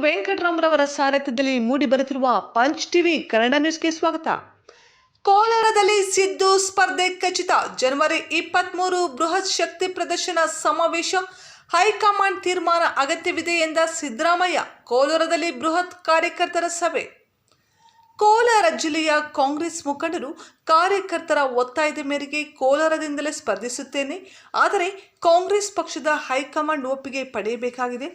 ವೆಂಕಟರಾಮರವರ ಸಾರಥ್ಯದಲ್ಲಿ ಮೂಡಿ ಬರುತ್ತಿರುವ punch TV Kannada ನ್ಯೂಸ್ಗೆ ಸ್ವಾಗತ. ಕೋಲಾರದಲ್ಲಿ ಸಿದ್ದು ಸ್ಪರ್ಧೆ ಖಚಿತ. ಜನವರಿ 23 ಬೃಹತ್ ಶಕ್ತಿ ಪ್ರದರ್ಶನ ಸಮಾವೇಶ. ಹೈಕಮಾಂಡ್ ತೀರ್ಮಾನ ಅಗತ್ಯವಿದೆ ಎಂದ ಸಿದ್ದರಾಮಯ್ಯ. ಕೋಲಾರದಲ್ಲಿ ಬೃಹತ್ ಕಾರ್ಯಕರ್ತರ ಸಭೆ. ಕೋಲಾರ ಜಿಲ್ಲೆಯ ಕಾಂಗ್ರೆಸ್ ಮುಖಂಡರು ಕಾರ್ಯಕರ್ತರ ಒತ್ತಾಯದ ಮೇರೆಗೆ ಕೋಲಾರದಿಂದಲೇ ಸ್ಪರ್ಧಿಸುತ್ತೇನೆ, ಆದರೆ ಕಾಂಗ್ರೆಸ್ ಪಕ್ಷದ ಹೈಕಮಾಂಡ್ ಒಪ್ಪಿಗೆ ಪಡೆಯಬೇಕಾಗಿದೆ.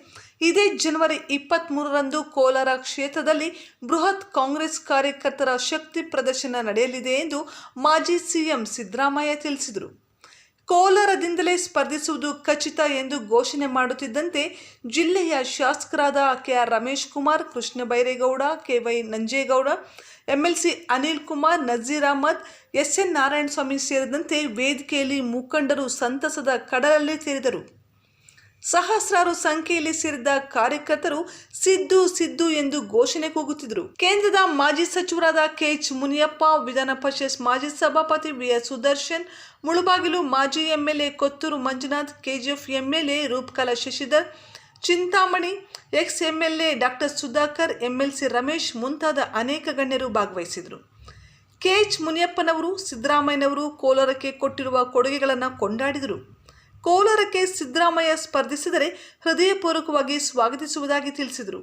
ಇದೇ ಜನವರಿ 23ರಂದು ಕೋಲಾರ ಕ್ಷೇತ್ರದಲ್ಲಿ ಬೃಹತ್ ಕಾಂಗ್ರೆಸ್ ಕಾರ್ಯಕರ್ತರ ಶಕ್ತಿ ಪ್ರದರ್ಶನ ನಡೆಯಲಿದೆ ಎಂದು ಮಾಜಿ ಸಿಎಂ ಸಿದ್ದರಾಮಯ್ಯ ತಿಳಿಸಿದರು. ಕೋಲಾರದಿಂದಲೇ ಸ್ಪರ್ಧಿಸುವುದು ಖಚಿತ ಎಂದು ಘೋಷಣೆ ಮಾಡುತ್ತಿದ್ದಂತೆ ಜಿಲ್ಲೆಯ ಶಾಸಕರಾದ KR Ramesh Kumar, Krishna Byregowda, KY Nanjegowda, MLC Anil Kumar, Nazeer Ahmed, SN Narayanaswamy ಸೇರಿದಂತೆ ವೇದಿಕೆಯಲ್ಲಿ ಮುಖಂಡರು ಸಂತಸದ ಕಡಲಲ್ಲಿ ಸೇರಿದರು. ಸಹಸ್ರಾರು ಸಂಖ್ಯೆಯಲ್ಲಿ ಸೇರಿದ್ದ ಕಾರ್ಯಕರ್ತರು ಸಿದ್ದು ಸಿದ್ದು ಎಂದು ಘೋಷಣೆ ಕೂಗುತ್ತಿದ್ದರು. ಕೇಂದ್ರದ ಮಾಜಿ ಸಚಿವರಾದ ಕೆಎಚ್ ಮುನಿಯಪ್ಪ, ವಿಧಾನ ಪರಿಷತ್ ಮಾಜಿ ಸಭಾಪತಿ ವಿಆರ್ ಸುದರ್ಶನ್, ಮುಳಬಾಗಿಲು ಮಾಜಿ MLA Kothur Manjunath, KGF MLA Roopakala Shashidhar, Chintamani X MLA doctor Sudhakar, MLC Ramesh ಮುಂತಾದ ಅನೇಕ ಗಣ್ಯರು ಭಾಗವಹಿಸಿದರು. ಕೆಎಚ್ ಮುನಿಯಪ್ಪನವರು ಸಿದ್ದರಾಮಯ್ಯನವರು ಕೋಲಾರಕ್ಕೆ ಕೊಟ್ಟಿರುವ ಕೊಡುಗೆಗಳನ್ನು ಕೊಂಡಾಡಿದರು. ಕೋಲಾರಕ್ಕೆ ಸಿದ್ದರಾಮಯ್ಯ ಸ್ಪರ್ಧಿಸಿದರೆ ಹೃದಯಪೂರ್ವಕವಾಗಿ ಸ್ವಾಗತಿಸುವುದಾಗಿ ತಿಳಿಸಿದರು.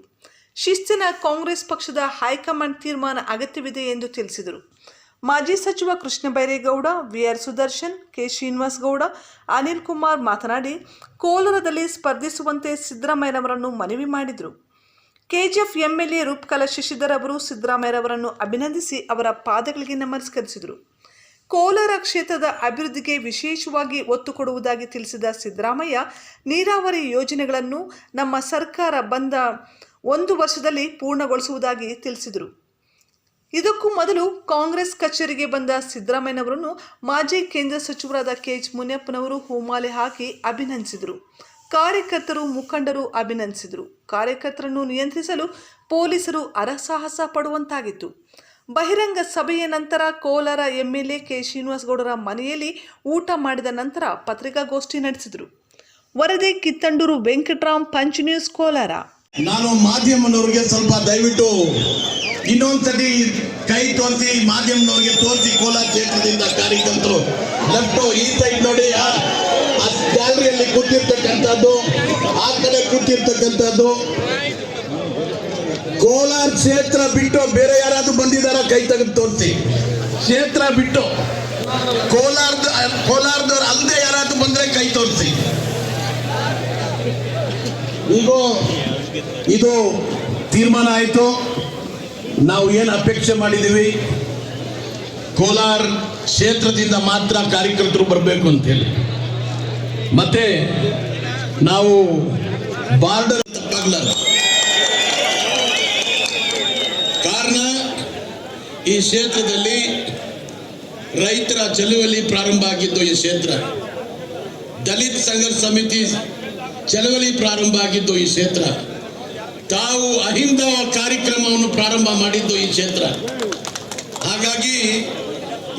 ಶಿಸ್ತಿನ ಕಾಂಗ್ರೆಸ್ ಪಕ್ಷದ ಹೈಕಮಾಂಡ್ ತೀರ್ಮಾನ ಅಗತ್ಯವಿದೆ ಎಂದು ತಿಳಿಸಿದರು. ಮಾಜಿ ಸಚಿವ ಕೃಷ್ಣ ಬೈರೇಗೌಡ, ವಿಆರ್ ಸುದರ್ಶನ್, ಕೆ ಶ್ರೀನಿವಾಸ್ ಗೌಡ, ಅನಿಲ್ ಕುಮಾರ್ ಮಾತನಾಡಿ ಕೋಲಾರದಲ್ಲಿ ಸ್ಪರ್ಧಿಸುವಂತೆ ಸಿದ್ದರಾಮಯ್ಯನವರನ್ನು ಮನವಿ ಮಾಡಿದರು. ಕೆಜಿಎಫ್ ಎಂಎಲ್ಎ ರೂಪಕಲಾ ಶಶಿಧರ್ ಅವರು ಸಿದ್ದರಾಮಯ್ಯರವರನ್ನು ಅಭಿನಂದಿಸಿ ಅವರ ಪಾದಗಳಿಗೆ ನಮಸ್ಕರಿಸಿದರು. ಕೋಲಾರ ಕ್ಷೇತ್ರದ ಅಭಿವೃದ್ಧಿಗೆ ವಿಶೇಷವಾಗಿ ಒತ್ತು ಕೊಡುವುದಾಗಿ ತಿಳಿಸಿದ ಸಿದ್ದರಾಮಯ್ಯ, ನೀರಾವರಿ ಯೋಜನೆಗಳನ್ನು ನಮ್ಮ ಸರ್ಕಾರ ಬಂದ 1 ವರ್ಷದಲ್ಲಿ ಪೂರ್ಣಗೊಳಿಸುವುದಾಗಿ ತಿಳಿಸಿದರು. ಇದಕ್ಕೂ ಮೊದಲು ಕಾಂಗ್ರೆಸ್ ಕಚೇರಿಗೆ ಬಂದ ಸಿದ್ದರಾಮಯ್ಯನವರನ್ನು ಮಾಜಿ ಕೇಂದ್ರ ಸಚಿವರಾದ ಕೆಎಚ್ ಮುನಿಯಪ್ಪನವರು ಹೂಮಾಲೆ ಹಾಕಿ ಅಭಿನಂದಿಸಿದರು. ಕಾರ್ಯಕರ್ತರು, ಮುಖಂಡರು ಅಭಿನಂದಿಸಿದರು. ಕಾರ್ಯಕರ್ತರನ್ನು ನಿಯಂತ್ರಿಸಲು ಪೊಲೀಸರು ಹರಸಾಹಸ ಪಡುವಂತಾಗಿತ್ತು. ಬಹಿರಂಗ ಸಭೆಯ ನಂತರ ಕೋಲಾರ ಎಂಎಲ್ಎ ಕೆ ಶ್ರೀನಿವಾಸ್ ಗೌಡರ ಮನೆಯಲ್ಲಿ ಊಟ ಮಾಡಿದ ನಂತರ ಪತ್ರಿಕಾಗೋಷ್ಠಿ ನಡೆಸಿದರು. ವರದಿ ಕಿತ್ತಂಡೂರು ವೆಂಕಟರಾಮ್, ಪಂಚ್ ನ್ಯೂಸ್, ಕೋಲಾರ. ನಾನು ಮಾಧ್ಯಮನವರಿಗೆ ಸ್ವಲ್ಪ ದಯವಿಟ್ಟು ಇನ್ನೊಂದ್ಸತಿ ಕೈ ತೋರಿಸಿ, ಮಾಧ್ಯಮನವರಿಗೆ ತೋರಿಸಿ. ಕೋಲಾರ ಕ್ಷೇತ್ರದಿಂದ ಕಾರ್ಯಕರ್ತರು ಲೆಫ್ಟ್ ಈ ಸೈಡ್ ನೋಡಿ, ಆ ಗ್ಯಾಲರಿಯಲ್ಲಿ ಕೂತಿರ್ತಕ್ಕಂಥದ್ದು, ಆ ಕಡೆ ಕೂತಿರ್ತಕ್ಕಂಥದ್ದು. ಕೋಲಾರ ಕ್ಷೇತ್ರ ಬಿಟ್ಟು ಬೇರೆ ಯಾರಾದ್ರೂ ಬಂದಿದಾರ? ಕೈ ತೆಗೆದು ತೋರಿಸಿ. ಕ್ಷೇತ್ರ ಬಿಟ್ಟು ಕೋಲಾರದವ್ರು ಅಲ್ಲದೆ ಯಾರಾದ್ರೂ ಬಂದ್ರೆ ಕೈ ತೋರಿಸಿ. ಈಗ ಇದು ತೀರ್ಮಾನ ಆಯ್ತು. ನಾವು ಏನು ಅಪೇಕ್ಷೆ ಮಾಡಿದೀವಿ, ಕೋಲಾರ ಕ್ಷೇತ್ರದಿಂದ ಮಾತ್ರ ಕಾರ್ಯಕರ್ತರು ಬರಬೇಕು ಅಂತ ಹೇಳಿ. ಮತ್ತೆ ನಾವು ಬಾರ್ಡರ್ ತಪ್ಪಾಗ್ಲಾರ ಕಾರಣ, ಈ ಕ್ಷೇತ್ರದಲ್ಲಿ ರೈತರ ಚಳುವಳಿ ಪ್ರಾರಂಭ ಆಗಿದ್ದು ಈ ಕ್ಷೇತ್ರ, ದಲಿತ ಸಂಘರ್ಷ ಸಮಿತಿ ಚಳವಳಿ ಪ್ರಾರಂಭ ಆಗಿದ್ದು ಈ ಕ್ಷೇತ್ರ, ತಾವು ಅಹಿಂದ ಕಾರ್ಯಕ್ರಮವನ್ನು ಪ್ರಾರಂಭ ಮಾಡಿದ್ದು ಈ ಕ್ಷೇತ್ರ. ಹಾಗಾಗಿ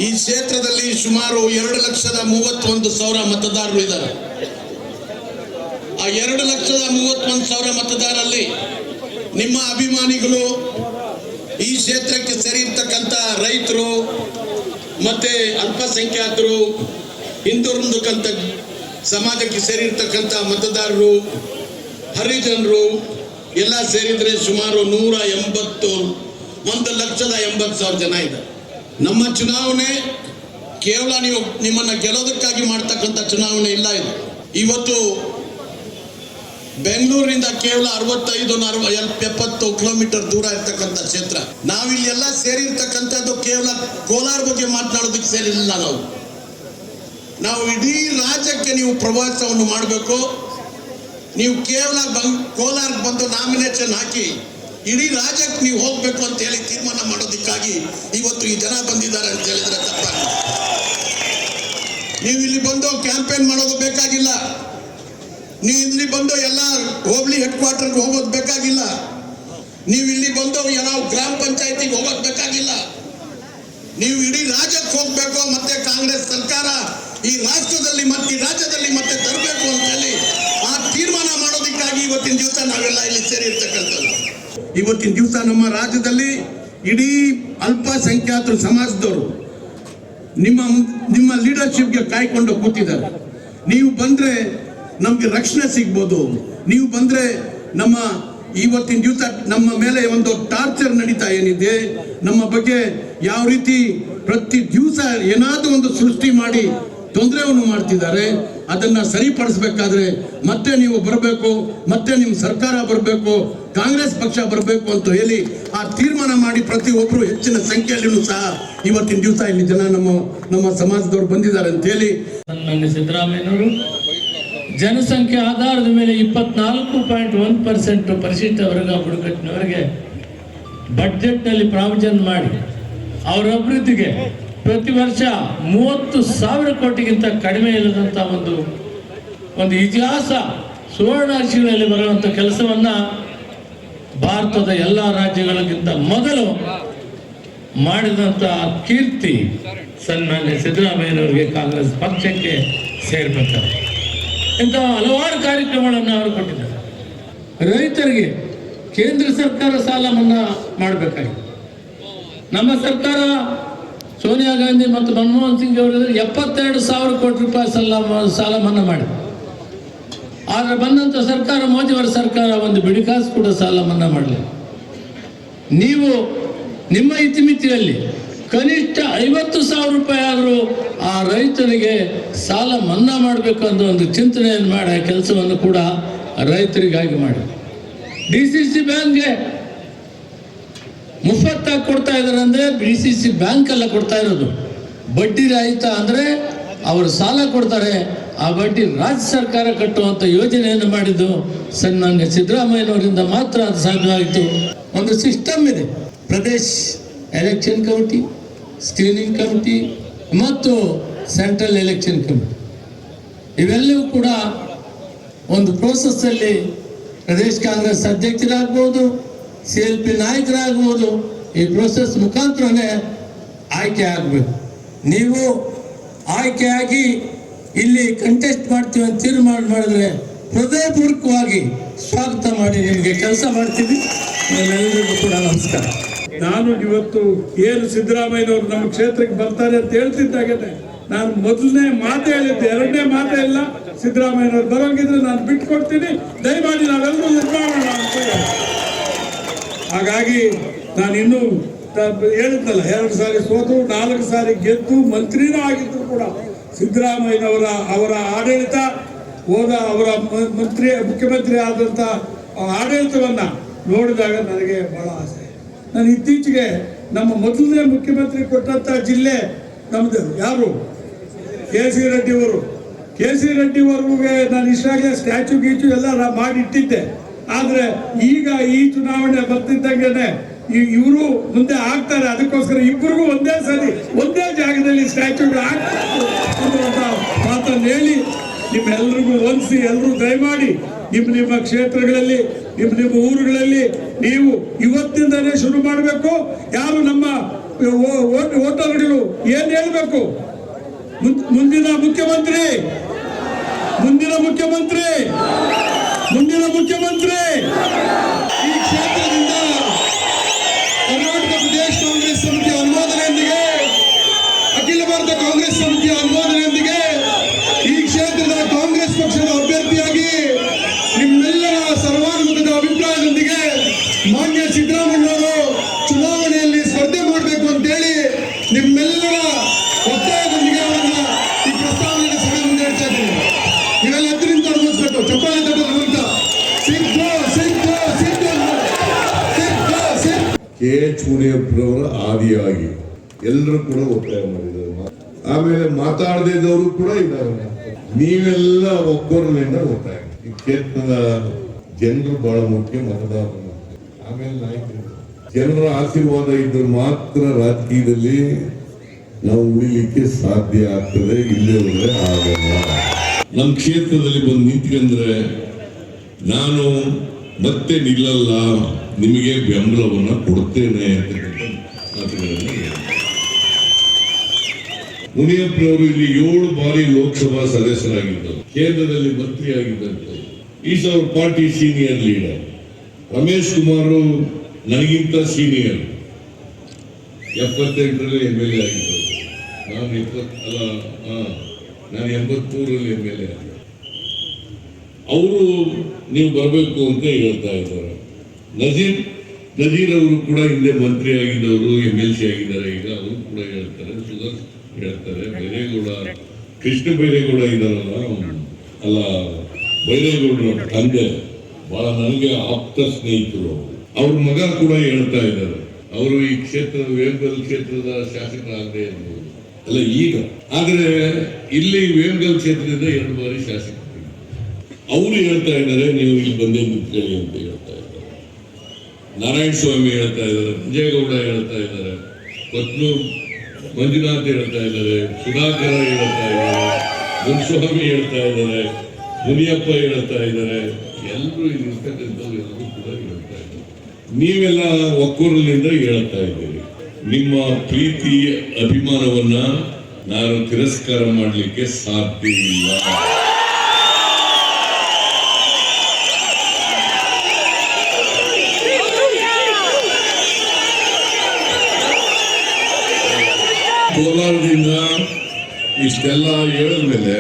ಈ ಕ್ಷೇತ್ರದಲ್ಲಿ ಸುಮಾರು 2,31,000 ಮತದಾರರು ಇದ್ದಾರೆ. ಆ 2,31,000 ಮತದಾರರಲ್ಲಿ ನಿಮ್ಮ ಅಭಿಮಾನಿಗಳು, ಈ ಕ್ಷೇತ್ರಕ್ಕೆ ಸೇರಿರ್ತಕ್ಕಂಥ ರೈತರು, ಮತ್ತೆ ಅಲ್ಪಸಂಖ್ಯಾತರು, ಹಿಂದುಳಿದಕ್ಕಂಥ ಸಮಾಜಕ್ಕೆ ಸೇರಿರ್ತಕ್ಕಂಥ ಮತದಾರರು, ಹರಿಜನರು ಎಲ್ಲ ಸೇರಿದ್ರೆ ಸುಮಾರು 1,80,000 ಜನ ಇದೆ. ನಮ್ಮ ಚುನಾವಣೆ ಕೇವಲ ನಿಮ್ಮನ್ನ ಗೆಲ್ಲೋದಕ್ಕಾಗಿ ಮಾಡ್ತಕ್ಕಂಥ ಚುನಾವಣೆ ಇಲ್ಲ. ಇದು ಇವತ್ತು ಬೆಂಗಳೂರಿನಿಂದ ಕೇವಲ 65-70 ಕಿಲೋಮೀಟರ್ ದೂರ ಇರ್ತಕ್ಕಂಥ ಕ್ಷೇತ್ರ. ನಾವಿಲ್ಲಿ ಎಲ್ಲ ಸೇರಿರ್ತಕ್ಕಂಥದ್ದು ಕೇವಲ ಕೋಲಾರ ಬಗ್ಗೆ ಮಾತನಾಡೋದಕ್ಕೆ ಸೇರಿರಲಿಲ್ಲ. ನಾವು ಇಡೀ ರಾಜ್ಯಕ್ಕೆ ನೀವು ಪ್ರವಾಸವನ್ನು ಮಾಡಬೇಕು. ನೀವು ಕೇವಲ ಕೋಲಾರಕ್ಕೆ ಬಂದು ನಾಮಿನೇಷನ್ ಹಾಕಿ ಇಡೀ ರಾಜ್ಯಕ್ಕೆ ನೀವು ಹೋಗ್ಬೇಕು ಅಂತ ಹೇಳಿ ತೀರ್ಮಾನ ಮಾಡೋದಕ್ಕಾಗಿ ಇವತ್ತು ಈ ಜನ ಬಂದಿದ್ದಾರೆ ಅಂತ ಹೇಳಿದ್ರೆ ತಪ್ಪಾಗಿದೆ. ನೀವು ಇಲ್ಲಿ ಬಂದು ಕ್ಯಾಂಪೇನ್ ಮಾಡೋದು ಬೇಕಾಗಿಲ್ಲ. ನೀವು ಇಲ್ಲಿ ಬಂದು ಎಲ್ಲ ಹೋಬಳಿ ಹೆಡ್ ಕ್ವಾರ್ಟರ್ಗೆ ಹೋಗೋದು ಬೇಕಾಗಿಲ್ಲ. ನೀವು ಇಲ್ಲಿ ಬಂದು ಯಾವ ಗ್ರಾಮ ಪಂಚಾಯತಿಗೆ ಹೋಗೋದು ಬೇಕಾಗಿಲ್ಲ. ನೀವು ಇಡೀ ರಾಜ್ಯಕ್ಕೆ ಹೋಗ್ಬೇಕು. ಮತ್ತೆ ಕಾಂಗ್ರೆಸ್ ಸರ್ಕಾರ ಈ ರಾಷ್ಟ್ರದಲ್ಲಿ ಮತ್ತೆ ಈ ರಾಜ್ಯದಲ್ಲಿ ಮತ್ತೆ ತರಬೇಕು ಅಂತ ಹೇಳಿ ಆ ತೀರ್ಮಾನ ಮಾಡೋದಕ್ಕಾಗಿ ಇವತ್ತಿನ ದಿವಸ ನಾವೆಲ್ಲ ಇಲ್ಲಿ ಸೇರಿರ್ತಕ್ಕಂಥದ್ದು. ಇವತ್ತಿನ ದಿವಸ ನಮ್ಮ ರಾಜ್ಯದಲ್ಲಿ ಇಡೀ ಅಲ್ಪಸಂಖ್ಯಾತರ ಸಮಾಜದವರು ನಿಮ್ಮ ಲೀಡರ್ಶಿಪ್ಗೆ ಕಾಯ್ಕೊಂಡು ಕೂತಿದ್ದಾರೆ. ನೀವು ಬಂದ್ರೆ ನಮ್ಗೆ ರಕ್ಷಣೆ ಸಿಗ್ಬೋದು. ನೀವು ಬಂದ್ರೆ ನಮ್ಮ ಇವತ್ತಿನ ದಿವಸ ನಮ್ಮ ಮೇಲೆ ಒಂದು ಟಾರ್ಚರ್ ನಡೀತಾ ಏನಿದೆ, ನಮ್ಮ ಬಗ್ಗೆ ಯಾವ ರೀತಿ ಪ್ರತಿ ದಿವಸ ಏನಾದರೂ ಒಂದು ಸೃಷ್ಟಿ ಮಾಡಿ ತೊಂದರೆಯನ್ನು ಮಾಡ್ತಿದ್ದಾರೆ, ಅದನ್ನ ಸರಿಪಡಿಸಬೇಕಾದ್ರೆ ಮತ್ತೆ ನೀವು ಬರಬೇಕು, ಮತ್ತೆ ನಿಮ್ಮ ಸರ್ಕಾರ ಬರಬೇಕು, ಕಾಂಗ್ರೆಸ್ ಪಕ್ಷ ಬರಬೇಕು ಅಂತ ಹೇಳಿ ಆ ತೀರ್ಮಾನ ಮಾಡಿ ಪ್ರತಿಯೊಬ್ಬರು ಹೆಚ್ಚಿನ ಸಂಖ್ಯೆಯಲ್ಲೂ ಸಹ ಇವತ್ತಿನ ದಿವಸ ಇಲ್ಲಿ ಜನ ನಮ್ಮ ಸಮಾಜದವರು ಬಂದಿದ್ದಾರೆ ಅಂತ ಹೇಳಿ ಸನ್ಮಾನ್ಯ ಸಿದ್ದರಾಮಯ್ಯನವರು ಜನಸಂಖ್ಯೆ ಆಧಾರದ ಮೇಲೆ 24.1% ಪರಿಶಿಷ್ಟ ವರ್ಗ ಬುಡಕಟ್ಟಿನವರಿಗೆ ಬಡ್ಜೆಟ್ನಲ್ಲಿ ಪ್ರಾವಿಷನ್ ಮಾಡಿ ಅವರ ಅಭಿವೃದ್ಧಿಗೆ ಪ್ರತಿ ವರ್ಷ 30,000 ಕೋಟಿಗಿಂತ ಕಡಿಮೆ ಇಲ್ಲದಂಥ ಒಂದು ಇತಿಹಾಸ ಸುವರ್ಣಾಕ್ಷರಗಳಲ್ಲಿ ಬರುವಂಥ ಕೆಲಸವನ್ನ ಭಾರತದ ಎಲ್ಲ ರಾಜ್ಯಗಳಿಗಿಂತ ಮೊದಲು ಮಾಡಿದಂಥ ಕೀರ್ತಿ ಸನ್ಮಾನ್ಯ ಸಿದ್ದರಾಮಯ್ಯನವರಿಗೆ ಕಾಂಗ್ರೆಸ್ ಪಕ್ಷಕ್ಕೆ ಸೇರ್ಬೇಕಾರೆ ಇಂತಹ ಹಲವಾರು ಕಾರ್ಯಕ್ರಮಗಳನ್ನು ಅವರು ಕೊಟ್ಟಿದ್ದಾರೆ. ರೈತರಿಗೆ ಕೇಂದ್ರ ಸರ್ಕಾರ ಸಾಲ ಮನ್ನಾ ಮಾಡಬೇಕಾಗಿದೆ. ನಮ್ಮ ಸರ್ಕಾರ ಸೋನಿಯಾ ಗಾಂಧಿ ಮತ್ತು ಮನಮೋಹನ್ ಸಿಂಗ್ ಅವರು 72,000 ಕೋಟಿ ರೂಪಾಯಿ ಸಾಲ ಮನ್ನಾ ಮಾಡಿದೆ. ಆದರೆ ಬಂದಂಥ ಸರ್ಕಾರ ಮೋದಿಯವರ ಸರ್ಕಾರ ಒಂದು ಬಿಡಿಕಾಸು ಕೂಡ ಸಾಲ ಮನ್ನಾ ಮಾಡಲಿಲ್ಲ. ನೀವು ನಿಮ್ಮ ಇತಿಮಿತಿಯಲ್ಲಿ ಕನಿಷ್ಠ 50,000 ರೂಪಾಯಿ ಆದರೂ ಆ ರೈತನಿಗೆ ಸಾಲ ಮನ್ನಾ ಮಾಡಬೇಕು ಅನ್ನೋ ಒಂದು ಚಿಂತನೆಯನ್ನು ಮಾಡಿ ಆ ಕೆಲಸವನ್ನು ಕೂಡ ರೈತರಿಗಾಗಿ ಮಾಡಿ DCC ಬ್ಯಾಂಕ್ಗೆ ಮುಫತ್ತಾಗಿ ಕೊಡ್ತಾ ಇದ್ದಾರೆ. ಅಂದರೆ DCC ಬ್ಯಾಂಕ್ ಎಲ್ಲ ಕೊಡ್ತಾ ಇರೋದು ಬಡ್ಡಿ ರಹಿತ, ಅಂದರೆ ಅವರು ಸಾಲ ಕೊಡ್ತಾರೆ, ಆ ಬಡ್ಡಿ ರಾಜ್ಯ ಸರ್ಕಾರ ಕಟ್ಟುವಂಥ ಯೋಜನೆಯನ್ನು ಮಾಡಿದ್ದು ಸನ್ಮಾನ್ಯ ಸಿದ್ದರಾಮಯ್ಯನವರಿಂದ ಮಾತ್ರ ಅದು ಸಾಧ್ಯವಾಯಿತು. ಒಂದು ಸಿಸ್ಟಮ್ ಇದೆ, Pradesh election committee, screening committee ಮತ್ತು ಸೆಂಟ್ರಲ್ ಎಲೆಕ್ಷನ್ ಕಮಿಟಿ, ಇವೆಲ್ಲವೂ ಕೂಡ ಒಂದು ಪ್ರೋಸೆಸ್ಸಲ್ಲಿ ಪ್ರದೇಶ್ ಕಾಂಗ್ರೆಸ್ ಅಧ್ಯಕ್ಷರಾಗ್ಬೋದು, CLP ನಾಯಕರಾಗ್ಬೋದು, ಈ ಪ್ರೋಸೆಸ್ ಮುಖಾಂತರನೇ ಆಯ್ಕೆ ಆಗಬೇಕು. ನೀವು ಆಯ್ಕೆಯಾಗಿ ಇಲ್ಲಿ ಕಂಟೆಸ್ಟ್ ಮಾಡ್ತೀವಿ ಅಂತ ತೀರ್ಮಾನ ಮಾಡಿದ್ರೆ ಹೃದಯಪೂರ್ವಕವಾಗಿ ಸ್ವಾಗತ ಮಾಡಿ ನಿಮಗೆ ಕೆಲಸ ಮಾಡ್ತೀವಿ. ನಿಮ್ಮೆಲ್ಲರಿಗೂ ಕೂಡ ನಮಸ್ಕಾರ. ನಾನು ಇವತ್ತು ಏನು ಸಿದ್ದರಾಮಯ್ಯನವರು ನಮ್ಮ ಕ್ಷೇತ್ರಕ್ಕೆ ಬರ್ತಾರೆ ಅಂತ ಹೇಳ್ತಿದ್ದಾಗೇನೆ ನಾನು ಮೊದಲನೇ ಮಾತೇ ಹೇಳಿದ್ದೆ, ಎರಡನೇ ಮಾತೇ ಇಲ್ಲ. ಸಿದ್ದರಾಮಯ್ಯನವರು ಬರೋಂಗಿದ್ರೆ ನಾನು ಬಿಟ್ಕೊಡ್ತೀನಿ, ದಯಮಾಡಿ ನಾವೆಲ್ಲರೂ ನಿರ್ಮಾಣ ಅಂತ. ಹಾಗಾಗಿ ನಾನು ಇನ್ನೂ ಹೇಳಿದ್ನಲ್ಲ, 2 ಸಾರಿ ಸೋತು 4 ಸಾರಿ ಗೆದ್ದು ಮಂತ್ರಿನೂ ಆಗಿದ್ರು ಕೂಡ ಅವರ ಆಡಳಿತ ಅವರ ಮುಖ್ಯಮಂತ್ರಿ ಆದಂಥ ಆಡಳಿತವನ್ನ ನೋಡಿದಾಗ ನನಗೆ ಬಹಳ ಆಸೆ. ನಾನು ಇತ್ತೀಚೆಗೆ ನಮ್ಮ ಮೊದಲನೇ ಮುಖ್ಯಮಂತ್ರಿ ಕೊಟ್ಟಂತ ಜಿಲ್ಲೆ ನಮ್ದು ಯಾರು KC ರೆಡ್ಡಿವರೆಗೆ ನಾನು ಇಷ್ಟಾಗಲೇ ಸ್ಟ್ಯಾಚು ಗೀಚು ಎಲ್ಲ ಮಾಡಿ ಇಟ್ಟಿದ್ದೆ. ಆದ್ರೆ ಈಗ ಈ ಚುನಾವಣೆ ಬರ್ತಿದ್ದಂಗೆನೆ ಇವರು ಮುಂದೆ ಆಗ್ತಾರೆ, ಅದಕ್ಕೋಸ್ಕರ ಇಬ್ಬರಿಗೂ ಒಂದೇ ಸರಿ ಒಂದೇ ಜಾಗದಲ್ಲಿ ಸ್ಟ್ಯಾಚ್ಯೂಗಳು ಆಗ್ತಾರೆ ಅನ್ನುವಂಥ ಮಾತನ್ನು ಹೇಳಿ ನಿಮ್ಮೆಲ್ರಿಗೂ ಹೊಂದಿಸಿ ಎಲ್ಲರೂ ದಯಮಾಡಿ ನಿಮ್ಮ ಕ್ಷೇತ್ರಗಳಲ್ಲಿ ನಿಮ್ಮ ಊರುಗಳಲ್ಲಿ ನೀವು ಇವತ್ತಿಂದಲೇ ಶುರು ಮಾಡಬೇಕು. ಯಾರು ನಮ್ಮ ವೋಟರ್ಗಳು ಏನ್ ಹೇಳ್ಬೇಕು, ಮುಂದಿನ ಮುಖ್ಯಮಂತ್ರಿ ಈ ಕ್ಷೇತ್ರದಿಂದ ಕರ್ನಾಟಕ ಪ್ರದೇಶ ಕಾಂಗ್ರೆಸ್ ಸಮಿತಿಯ ಅನುಮೋದನೆಯೊಂದಿಗೆ, ಅಖಿಲ ಭಾರತ ಕಾಂಗ್ರೆಸ್ ಸಮಿತಿಯ ಅನುಮೋದನೆಯೊಂದಿಗೆ ಈ ಕ್ಷೇತ್ರದ ಕಾಂಗ್ರೆಸ್ ಪಕ್ಷದ ಅಭ್ಯರ್ಥಿಯಾಗಿ ನಿಮ್ಮೆಲ್ಲರ ಸರ್ವಾನುಮತದ ಅಭಿಪ್ರಾಯದೊಂದಿಗೆ ಮಾನ್ಯ ಸಿದ್ದರಾಮಯ್ಯನವರು ಚುನಾವಣೆಯಲ್ಲಿ ಸ್ಪರ್ಧೆ ಮಾಡಬೇಕು ಅಂತೇಳಿ ನಿಮ್ಮೆಲ್ಲರ ಒತ್ತಾಯದೊಂದಿಗೆ ಅವರನ್ನ ಈ ಪ್ರಸ್ತಾವನೆಯನ್ನು ಸಭೆ ಮುಂದೆ ಇಡ್ತಾ ಇದ್ದೀನಿ. ನೀವೆಲ್ಲ ಎತ್ತರಿಂದ ಅನುಮತಿಸಬೇಕು, ಚಪ್ಪಾಳೆ ತಟ್ಟೋದು ಅಂತ. KH ಮುನಿಯಪ್ಪನವರ ಆದಿಯಾಗಿ ಎಲ್ಲರೂ ಕೂಡ ಒತ್ತಾಯ ಮಾಡಿದ್ದಾರೆ. ಆಮೇಲೆ ಮಾತಾಡದಿದ್ದವರು ಕೂಡ ಇದ್ದಾರೆ. ನೀವೆಲ್ಲ ಒಬ್ಬರಲ್ಲಿಂದ ಒತ್ತಾಯ. ಈ ಕ್ಷೇತ್ರದ ಜನರು ಬಹಳ ಮುಖ್ಯ, ಮತದಾರರು ಮುಖ್ಯ, ಆಮೇಲೆ ನಾಯಕರು. ಜನರ ಆಶೀರ್ವಾದ ಇದ್ದರೆ ಮಾತ್ರ ರಾಜಕೀಯದಲ್ಲಿ ನಾವು ಉಳಿಲಿಕ್ಕೆ ಸಾಧ್ಯ ಆಗ್ತದೆ, ಇಲ್ಲೇ ಹೋದ್ರೆ ಆಗಲ್ಲ. ನಮ್ಮ ಕ್ಷೇತ್ರದಲ್ಲಿ ಬಂದು ನಿಂತ್ಕೊಂಡ್ರೆ ನಾನು ಮತ್ತೆ ನಿಲ್ಲಲ್ಲ, ನಿಮಗೆ ಬೆಂಬಲವನ್ನು ಕೊಡ್ತೇನೆ ಅಂತ ಮುನಿಯಪ್ಪನವರು ಇಲ್ಲಿ 7 ಬಾರಿ ಲೋಕಸಭಾ ಸದಸ್ಯರಾಗಿದ್ದರು, ಕೇಂದ್ರದಲ್ಲಿ ಮಂತ್ರಿಯಾಗಿದ್ದಂತೆ. Is our party senior leader. Ramesh Kumar ನನಗಿಂತ ಸೀನಿಯರ್, 78ರಲ್ಲಿ MLA ಆಗಿದ್ದರು. ನಾನು 83ರಲ್ಲಿ MLA ಆಗಿದ್ದೆ. ಅವರು ನೀವು ಬರಬೇಕು ಅಂತ ಹೇಳ್ತಾ ಇದ್ದಾರೆ. ನಜೀರ್ ಅವರು ಕೂಡ ಹಿಂದೆ ಮಂತ್ರಿ ಆಗಿದ್ದವರು, MLC ಆಗಿದ್ದಾರೆ. ಈಗ ಅವರು ಕೂಡ ಹೇಳ್ತಾರೆ, ಸುಧರ್ ಹೇಳ್ತಾರೆ, ಬೈರೇಗೌಡ, ಕೃಷ್ಣ ಬೈರೇಗೌಡ ಇದ್ದಾರಲ್ಲ, ಅಲ್ಲ ಬೈರೇಗೌಡರ ತಂದೆ ಬಹಳ ನನಗೆ ಆಪ್ತ ಸ್ನೇಹಿತರು. ಅವ್ರ ಮಗ ಕೂಡ ಹೇಳ್ತಾ ಇದ್ದಾರೆ, ಅವರು ಈ ಕ್ಷೇತ್ರ ವೇಮಗಲ್ ಕ್ಷೇತ್ರದ ಶಾಸಕರಾಗದೇ ಇರ್ಬೋದು ಅಲ್ಲ ಈಗ, ಆದ್ರೆ ಇಲ್ಲಿ ವೇಮಗಲ್ ಕ್ಷೇತ್ರದಿಂದ 2 ಬಾರಿ ಶಾಸಕರು. ಅವರು ಹೇಳ್ತಾ ಇದ್ದಾರೆ ನೀವು ಇಲ್ಲಿ ಬಂದೇ ನಿಂತ್ಕೊಳ್ಳಿ ಅಂತ ಹೇಳ್ತಾ ಇದ್ದಾರೆ. ನಾರಾಯಣ ಸ್ವಾಮಿ ಹೇಳ್ತಾ ಇದ್ದಾರೆ, ವಿಜಯಗೌಡ ಹೇಳ್ತಾ ಇದ್ದಾರೆ, ಕೊತ್ನೂರು ಮಂಜುನಾಥ್ ಹೇಳ್ತಾ ಇದ್ದಾರೆ, ಸುಧಾಕರ ಹೇಳ್ತಾ ಇದ್ದಾರೆ, ಮುನ್ಸ್ವಾಮಿ ಹೇಳ್ತಾ ಇದ್ದಾರೆ, ಮುನಿಯಪ್ಪ ಹೇಳ್ತಾ ಇದ್ದಾರೆ. ಎಲ್ಲರೂ ಇಲ್ಲಿರ್ತಕ್ಕಂಥವ್ರು ಎಲ್ಲರೂ ಕೂಡ ಹೇಳ್ತಾ ಇದ್ದಾರೆ. ನೀವೆಲ್ಲ ಒಕ್ಕೂರಿನಿಂದ ಹೇಳ್ತಾ ಇದ್ದೀರಿ. ನಿಮ್ಮ ಪ್ರೀತಿ ಅಭಿಮಾನವನ್ನ ನಾನು ತಿರಸ್ಕಾರ ಮಾಡಲಿಕ್ಕೆ ಸಾಧ್ಯ ಇಲ್ಲ. ಕೋಲಾರದಿಂದ ಇಷ್ಟೆಲ್ಲ ಹೇಳಿದ್ಮೇಲೆ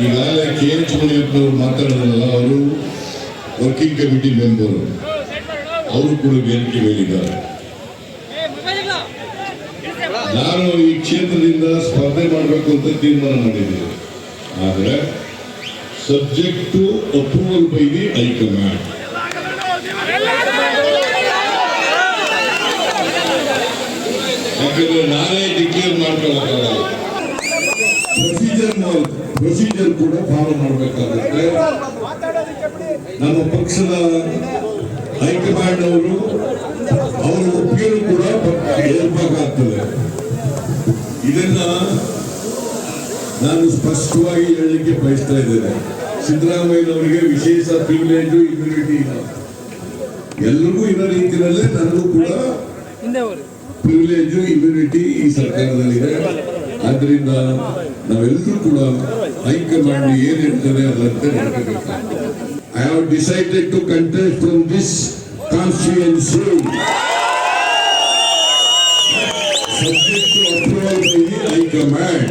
ಈಗಾಗಲೇ KH ಮುನಿಯಪ್ಪನವರು ಮಾತಾಡೋದಲ್ಲ, ಅವರು ವರ್ಕಿಂಗ್ ಕಮಿಟಿ ಮೆಂಬರ್, ಅವರು ಕೂಡ ವೇದಿಕೆ ಮೇಲಿದ್ದಾರೆ. ನಾನು ಈ ಕ್ಷೇತ್ರದಿಂದ ಸ್ಪರ್ಧೆ ಮಾಡಬೇಕು ಅಂತ ತೀರ್ಮಾನ ಮಾಡಿದ್ದೀನಿ. ಆದರೆ subject to approval by the high command. ಯಾಕಂದ್ರೆ ನಾನೇ ಡಿಕ್ಲೇರ್ ಮಾಡ್ಕೊಳ್ಳೋಕ್ಕಾಗಲ್ಲ. ಪ್ರೊಸೀಜರ್ ಕೂಡ ಫಾಲೋ ಮಾಡಬೇಕಾಗುತ್ತೆ. ನಮ್ಮ ಪಕ್ಷದ ಹೈಕಮಾಂಡ್ ಅವರು ಅವರ ಒಪ್ಪಿಗೆ ಕೂಡ ಏರ್ಬೇಕಾಗ್ತದೆ. ಇದನ್ನ ನಾನು ಸ್ಪಷ್ಟವಾಗಿ ಹೇಳಲಿಕ್ಕೆ ಬಯಸ್ತಾ ಇದ್ದೇನೆ. ಸಿದ್ದರಾಮಯ್ಯನವರಿಗೆ ವಿಶೇಷ ಪ್ರಿವಿಲೇಜ್ ಇಮ್ಯುನಿಟಿ ಇಲ್ಲ, ಎಲ್ಲರಿಗೂ ಇರೋ ರೀತಿಯಲ್ಲೇ ನನಗೂ ಕೂಡ ಪ್ರಿವಿಲೇಜ್ ಇಮ್ಯುನಿಟಿ ಈ ಸರ್ಕಾರದಲ್ಲಿದೆ. ಆದ್ರಿಂದ ನಾವೆಲ್ಲರೂ ಕೂಡ ಹೈಕಮಾಂಡ್ ಏನ್ ಹೇಳ್ತಾರೆ ಅದರಂತೆ ನಡ್ಕೋಬೇಕು. I have decided to contest from this constituency, subject to approval by the High Command.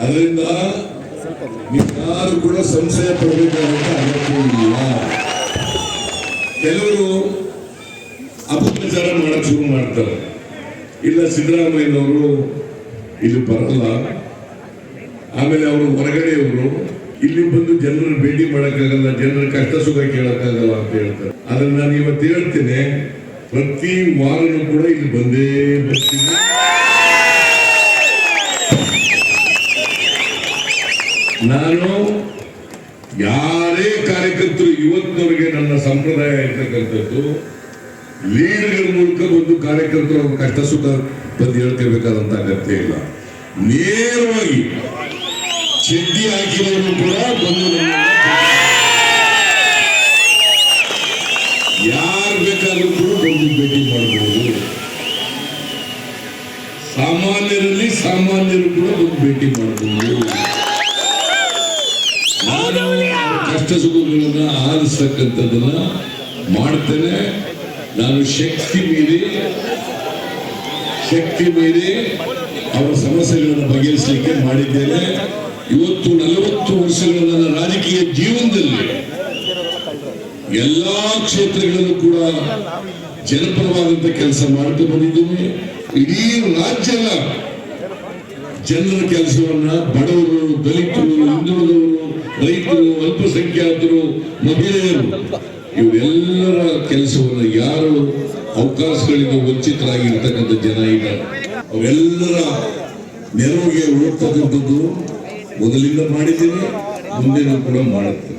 ಅದರಿಂದ ನೀವ್ಯಾರು ಕೂಡ ಸಂಶಯ ಪಡಬೇಕಾದಂತ ಅಗತ್ಯ ಇಲ್ಲ. ಕೆಲವರು ಅಪಪ್ರಚಾರ ಮಾಡಕ್ ಶುರು ಮಾಡ್ತಾರೆ, ಇಲ್ಲ ಸಿದ್ದರಾಮಯ್ಯನವರು ಇಲ್ಲಿ ಬರಲ್ಲ, ಆಮೇಲೆ ಅವರು ಹೊರಗಡೆಯವರು ಇಲ್ಲಿ ಬಂದು ಜನರ ಭೇಟಿ ಮಾಡಕ್ಕಾಗಲ್ಲ, ಜನರ ಕಷ್ಟ ಸುಖ ಕೇಳಕ್ಕಾಗಲ್ಲ ಅಂತ ಹೇಳ್ತಾರೆ. ಅದನ್ನ ನಾನು ಇವತ್ತು ಹೇಳ್ತೇನೆ, ಪ್ರತಿ ವಾರನೂ ಕೂಡ ಇಲ್ಲಿ ಬಂದೇ ಬರ್ತೀನಿ. ನಾನು ಯಾರೇ ಕಾರ್ಯಕರ್ತರು ಇವತ್ತಿನವರೆಗೆ ನನ್ನ ಸಂಪ್ರದಾಯ ಇರ್ತಕ್ಕಂಥದ್ದು, ಲೀಡರ್ಗಳ ಮೂಲಕ ಬಂದು ಕಾರ್ಯಕರ್ತರು ಅವ್ರ ಕಷ್ಟ ಸುಖ ಬಂದು ಹೇಳ್ಕೋಬೇಕಾದಂತ ಅಗತ್ಯ ಇಲ್ಲ. ನೇರವಾಗಿ ಚೆಡ್ಡಿ ಹಾಕಿರೋರು ಕೂಡ ಬಂದು ಯಾರು ಬೇಕಾದ್ರೂ ಕೂಡ ಬಂದು ಭೇಟಿ ಮಾಡಬಹುದು. ಸಾಮಾನ್ಯರು ಕೂಡ ಬಂದು ಭೇಟಿ ಮಾಡಬಹುದು. ಕಷ್ಟ ಸುಖಗಳನ್ನ ಆಲಿಸ್ತಕ್ಕಂಥದ್ದನ್ನ ಮಾಡ್ತೇನೆ. ನಾನು ಶಕ್ತಿ ಮೀರಿ ಅವರ ಸಮಸ್ಯೆಗಳನ್ನು ಬಗೆಹರಿಸಲಿಕ್ಕೆ ಮಾಡಿದ್ದೇನೆ. ಇವತ್ತು 40 ವರ್ಷಗಳ ನನ್ನ ರಾಜಕೀಯ ಜೀವನದಲ್ಲಿ ಎಲ್ಲಾ ಕ್ಷೇತ್ರಗಳಲ್ಲೂ ಕೂಡ ಜನಪರವಾದಂತ ಕೆಲಸ ಮಾಡ್ಕೊಂಡು ಬಂದಿದ್ದೀನಿ. ಇಡೀ ರಾಜ್ಯದ ಜನರ ಕೆಲಸವನ್ನ ಬಡವರು, ದಲಿತರು, ಹಿಂದುಳಿದವರು, ರೈತರು, ಅಲ್ಪಸಂಖ್ಯಾತರು, ಮಹಿಳೆಯರು, ಇವರೆಲ್ಲರ ಕೆಲಸವನ್ನು ಯಾರು ಅವಕಾಶಗಳಿಂದ ವಂಚಿತರಾಗಿರ್ತಕ್ಕಂಥ ಜನ ಇದ್ದಾರೆ ಅವೆಲ್ಲರ ನೆರವಿಗೆ ಹೋಗ್ತಕ್ಕಂಥದ್ದು ಮೊದಲಿಂದ ಮಾಡಿದ್ದೀನಿ, ಮುಂದೆನೂ ಕೂಡ ಮಾಡುತ್ತೆ.